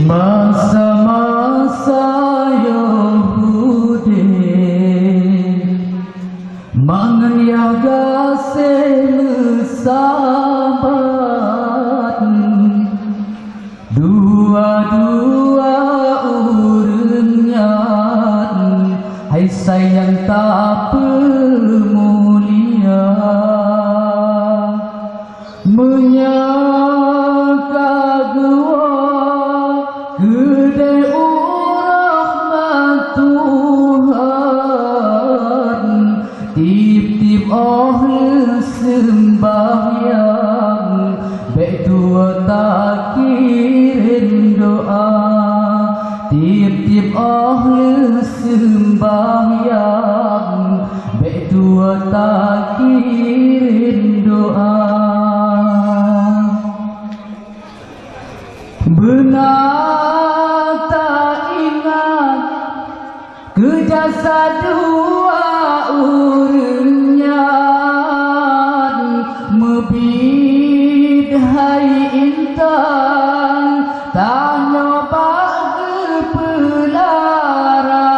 Masa-masa Yahudi mengenyaga sahabat dua-dua urangnya hai sayang tak pemulia menyangka gua gede rahmat Tuhan tip-tip sembahyang baik tua tak kirim doa tip-tip sembahyang baik tua tak kirim doa benar tak ingat kejasa dua urangnya mebid hai intan tanya bagi pelara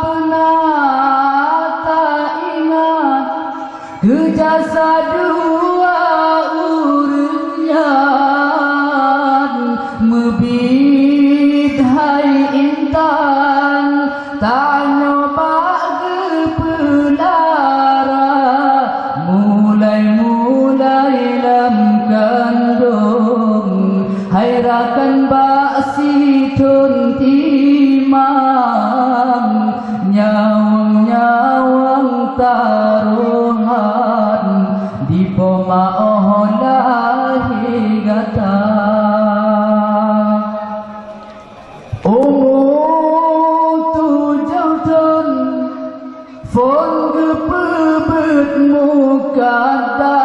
benar tak ingat kejasa dua urangnya mebid hai intan tanya bagi pelara mulai lam kandung hai rakan baksi tun timang nyawang taruhan di pemaoh lahi gata phone gepebet mukadam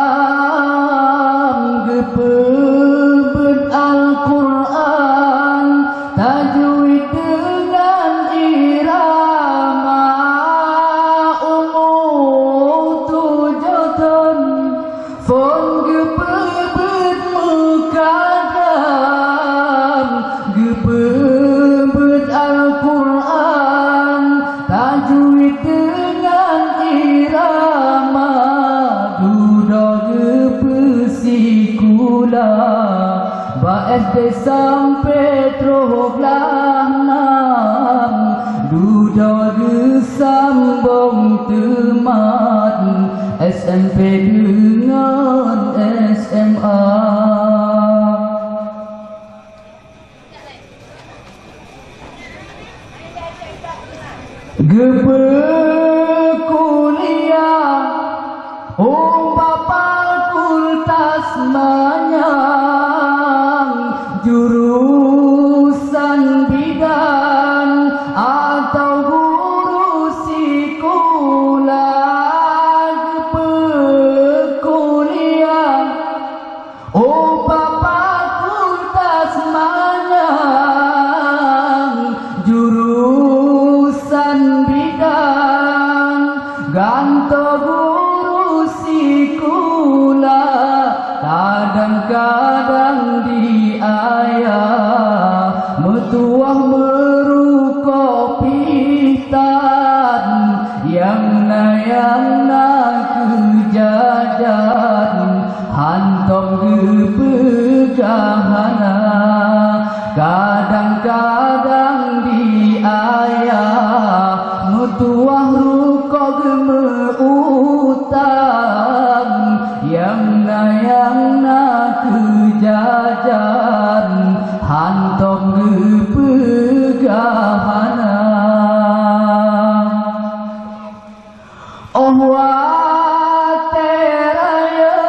gepebet Al-Quran tajwid dengan irama tujuan phone gepebet mukadam gepebet Al-Quran tajwid SD sampai teroblah nam duda gesambung temat SMP dengan SMA gebe kuliah papa kultas jurusan bidan atau guru psikolog perkuliah papa kultas jurusan bidan ganto guru psikolog kadang-kadang di ayah metuah merukuk pitan yang na kejajan hantom gepegahana kadang-kadang di ayah metuah rukuk gemeutang yang na kejajan hantom gepegahana wateraya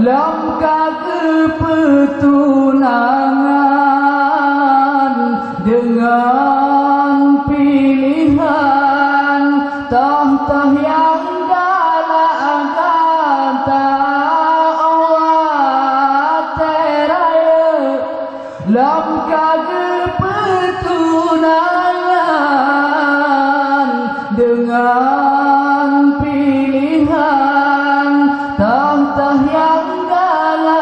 lam kepetunangan dengan pilihan toh yang galak-gata lam kepetunangan dengan pilihan tah yang galak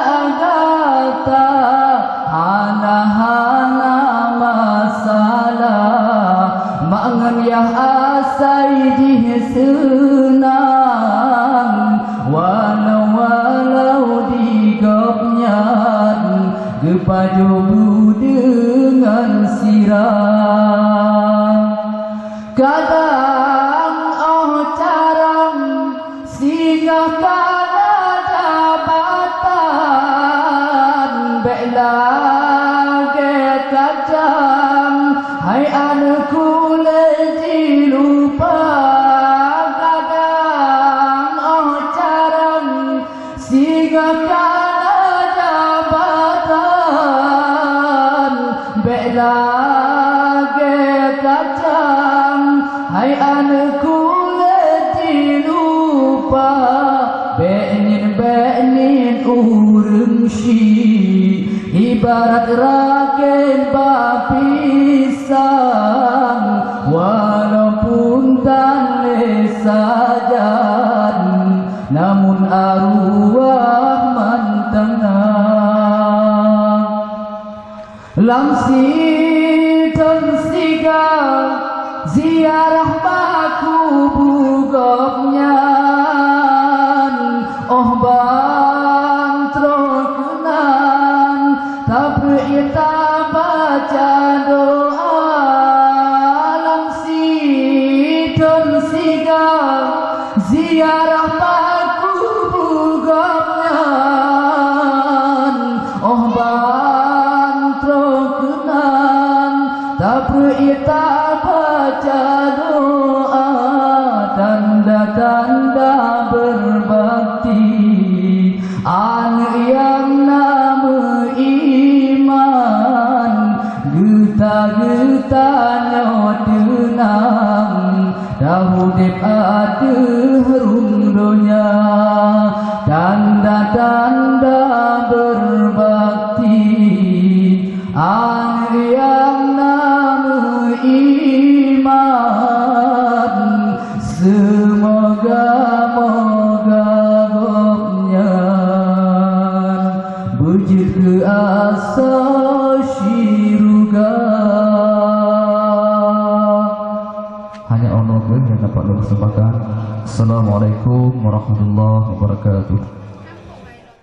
berpadubu dengan sirah. Kadang carang singgah kana jabatan, belage kacang hai anakku leji lupa. Kadang carang singgah kana jabatan, belage kacang hai anakku leji lupa. Benin urung shi ibarat raken bapisang, walaupun tanle sajan namun arwah mantengah. Lamsi dan sigal ziarah baku bugopnya, oh bang trokenan tak berita baca doa. Lamsi dan sigal ziarah baku bugopnya, oh bang trokenan tak berita baca doa. Tanda-tanda berbakti anak yang nama iman, geta-getanya tenang dahudip ada harum donya. Tanda-tanda berbakti anak yang nama iman, semoga-moga gopnya berjit ke asa syurga. Hanya Allah yang dapat mempersembahkan. Assalamualaikum warahmatullahi wabarakatuh.